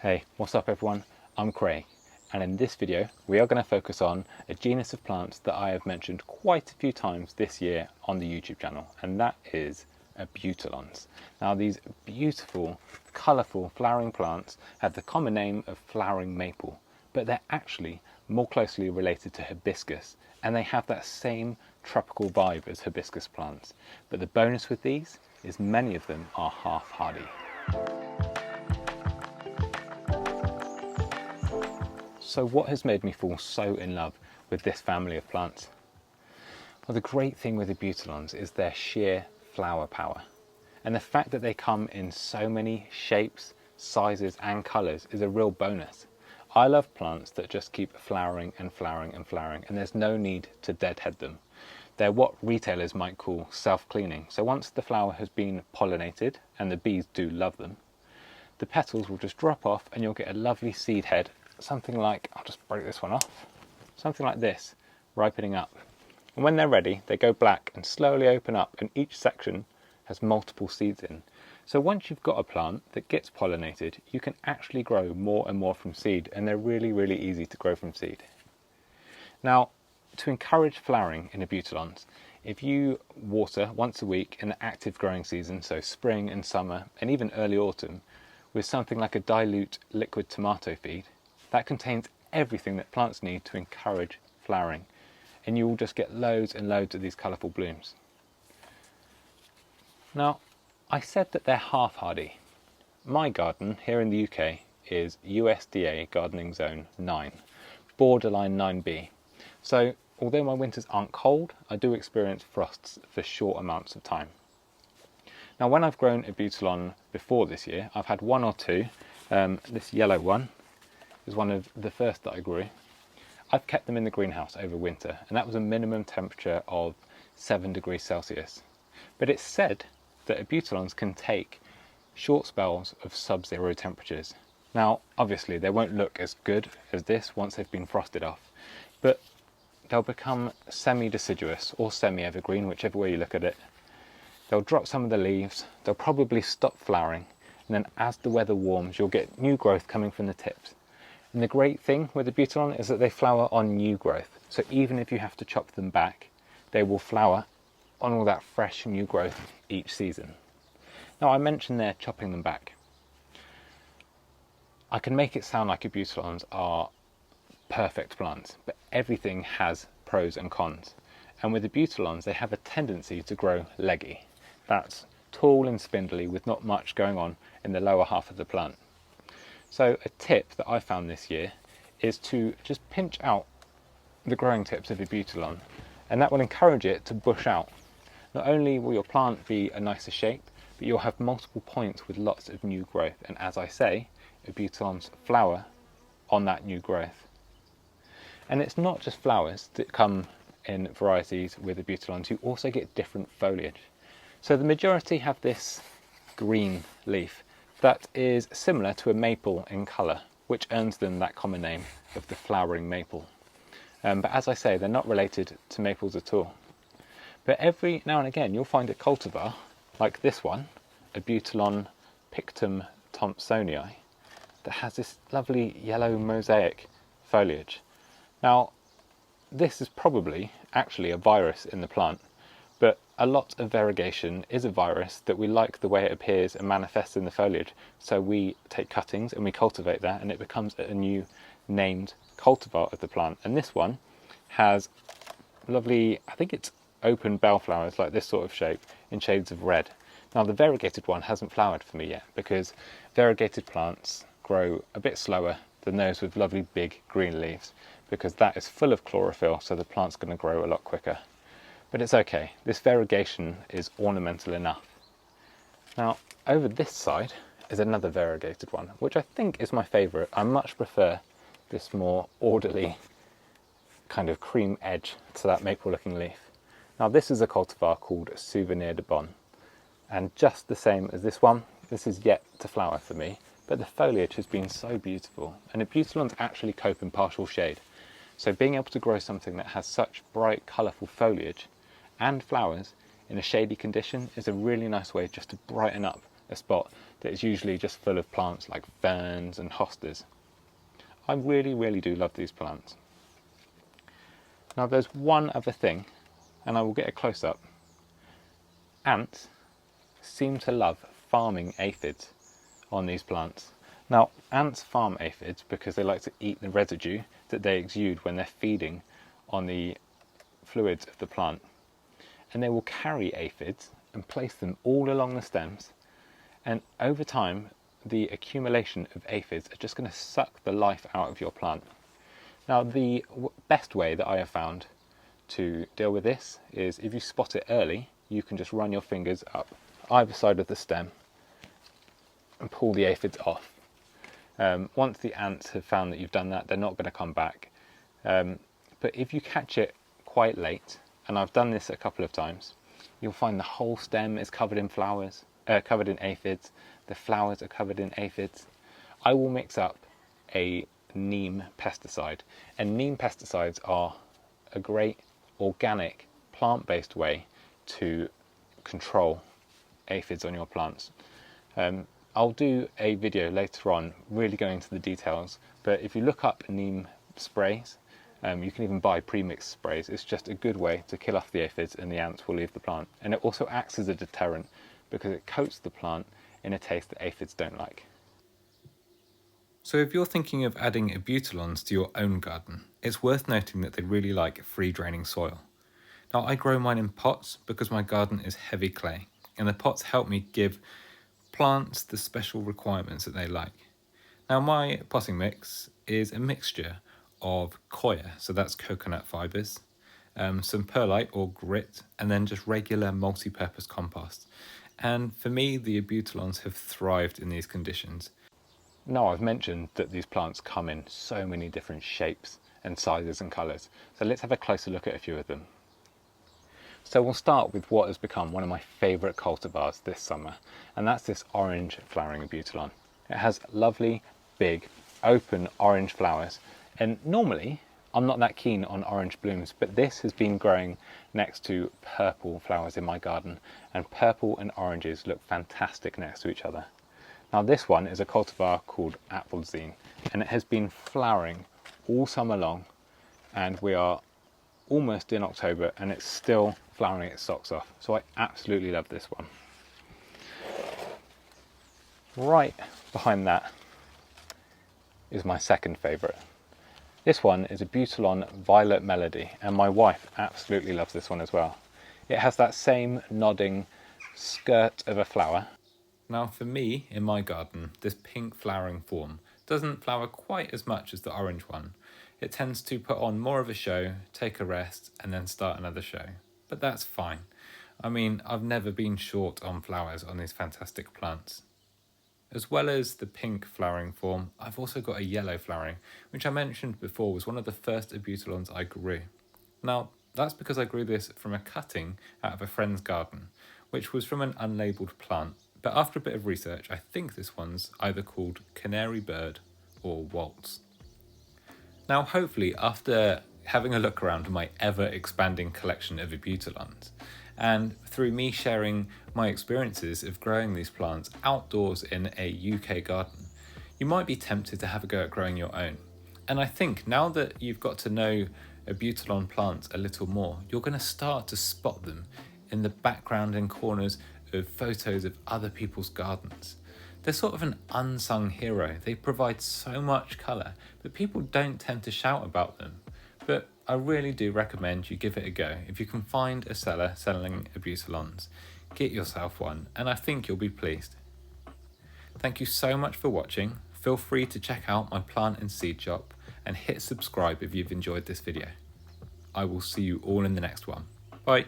Hey, what's up everyone? I'm Craig, and in this video we are going to focus on a genus of plants that I have mentioned quite a few times this year on the YouTube channel, and that is Abutilons. Now these beautiful, colourful flowering plants have the common name of flowering maple, but they're actually more closely related to hibiscus, and they have that same tropical vibe as hibiscus plants. But the bonus with these is many of them are half hardy. So what has made me fall so in love with this family of plants? Well, the great thing with Abutilons is their sheer flower power. And the fact that they come in so many shapes, sizes and colours is a real bonus. I love plants that just keep flowering and flowering and flowering, and there's no need to deadhead them. They're what retailers might call self-cleaning. So once the flower has been pollinated, and the bees do love them, the petals will just drop off and you'll get a lovely seed head, something like, I'll just break this one off, something like this, ripening up. And when they're ready, they go black and slowly open up, and each section has multiple seeds in. So once you've got a plant that gets pollinated, you can actually grow more and more from seed, and they're really, really easy to grow from seed. Now, to encourage flowering in Abutilons, if you water once a week in the active growing season, so spring and summer and even early autumn, with something like a dilute liquid tomato feed, that contains everything that plants need to encourage flowering, and you will just get loads and loads of these colourful blooms. Now, I said that they're half hardy. My garden here in the UK is USDA Gardening Zone 9, borderline 9B. So although my winters aren't cold, I do experience frosts for short amounts of time. Now when I've grown Abutilon before this year, I've had one or two. This yellow one is one of the first that I grew. I've kept them in the greenhouse over winter, and that was a minimum temperature of 7 degrees Celsius. But it's said that Abutilons can take short spells of sub-zero temperatures. Now, obviously they won't look as good as this once they've been frosted off, but they'll become semi-deciduous or semi-evergreen, whichever way you look at it. They'll drop some of the leaves, they'll probably stop flowering, and then as the weather warms, you'll get new growth coming from the tips. And the great thing with Abutilon is that they flower on new growth. So even if you have to chop them back, they will flower on all that fresh new growth each season. Now I mentioned there chopping them back. I can make it sound like Abutilons are perfect plants, but everything has pros and cons. And with Abutilons, they have a tendency to grow leggy. That's tall and spindly with not much going on in the lower half of the plant. So a tip that I found this year is to just pinch out the growing tips of Abutilon, and that will encourage it to bush out. Not only will your plant be a nicer shape, but you'll have multiple points with lots of new growth. And as I say, Abutilons flower on that new growth. And it's not just flowers that come in varieties with Abutilons, you also get different foliage. So the majority have this green leaf that is similar to a maple in colour, which earns them that common name of the flowering maple. But as I say, they're not related to maples at all. But every now and again you'll find a cultivar, like this one, Abutilon pictum thompsonii, that has this lovely yellow mosaic foliage. Now, this is probably actually a virus in the plant, but a lot of variegation is a virus that we like the way it appears and manifests in the foliage. So we take cuttings and we cultivate that, and it becomes a new named cultivar of the plant. And this one has lovely, I think it's open bellflowers like this sort of shape in shades of red. Now the variegated one hasn't flowered for me yet, because variegated plants grow a bit slower than those with lovely big green leaves, because that is full of chlorophyll, so the plant's going to grow a lot quicker. But it's okay, this variegation is ornamental enough. Now over this side is another variegated one, which I think is my favourite. I much prefer this more orderly kind of cream edge to that maple looking leaf. Now this is a cultivar called Souvenir de Bon, and just the same as this one, this is yet to flower for me, but the foliage has been so beautiful, and Abutilons actually cope in partial shade. So being able to grow something that has such bright, colourful foliage and flowers in a shady condition is a really nice way just to brighten up a spot that is usually just full of plants like ferns and hostas. I really do love these plants. Now there's one other thing, and I will get a close-up. Ants seem to love farming aphids on these plants. Now ants farm aphids because they like to eat the residue that they exude when they're feeding on the fluids of the plant. And they will carry aphids and place them all along the stems, and over time the accumulation of aphids are just going to suck the life out of your plant. Now the best way that I have found to deal with this is, if you spot it early, you can just run your fingers up either side of the stem and pull the aphids off. Once the ants have found that you've done that, they're not going to come back. But if you catch it quite late, and I've done this a couple of times, you'll find the whole stem is covered in covered in aphids. The flowers are covered in aphids. I will mix up a neem pesticide, and neem pesticides are a great organic plant-based way to control aphids on your plants. I'll do a video later on really going into the details, but if you look up neem sprays, you can even buy pre-mixed sprays. It's just a good way to kill off the aphids, and the ants will leave the plant. And it also acts as a deterrent because it coats the plant in a taste that aphids don't like. So if you're thinking of adding Abutilons to your own garden, it's worth noting that they really like free draining soil. Now I grow mine in pots because my garden is heavy clay, and the pots help me give plants the special requirements that they like. Now my potting mix is a mixture of coir, so that's coconut fibres, some perlite or grit, and then just regular multi-purpose compost. And for me, the Abutilons have thrived in these conditions. Now I've mentioned that these plants come in so many different shapes and sizes and colours, so let's have a closer look at a few of them. So we'll start with what has become one of my favourite cultivars this summer, and that's this orange flowering Abutilon. It has lovely, big, open orange flowers, and normally I'm not that keen on orange blooms, but this has been growing next to purple flowers in my garden, and purple and oranges look fantastic next to each other. Now this one is a cultivar called Aphids, and it has been flowering all summer long, and we are almost in October and it's still flowering its socks off. So I absolutely love this one. Right behind that is my second favourite. This one is Abutilon Violet Melody, and my wife absolutely loves this one as well. It has that same nodding skirt of a flower. Now for me, in my garden, this pink flowering form doesn't flower quite as much as the orange one. It tends to put on more of a show, take a rest, and then start another show. But that's fine. I mean, I've never been short on flowers on these fantastic plants. As well as the pink flowering form, I've also got a yellow flowering, which I mentioned before was one of the first Abutilons I grew. Now, that's because I grew this from a cutting out of a friend's garden, which was from an unlabelled plant. But after a bit of research, I think this one's either called Canary Bird or Waltz. Now, hopefully, after having a look around my ever-expanding collection of Abutilons, and through me sharing my experiences of growing these plants outdoors in a UK garden, you might be tempted to have a go at growing your own. And I think now that you've got to know Abutilon plants a little more, you're going to start to spot them in the background and corners of photos of other people's gardens. They're sort of an unsung hero. They provide so much colour, but people don't tend to shout about them. But I really do recommend you give it a go. If you can find a seller selling Abutilons, get yourself one, and I think you'll be pleased. Thank you so much for watching. Feel free to check out my plant and seed shop, and hit subscribe if you've enjoyed this video. I will see you all in the next one. Bye.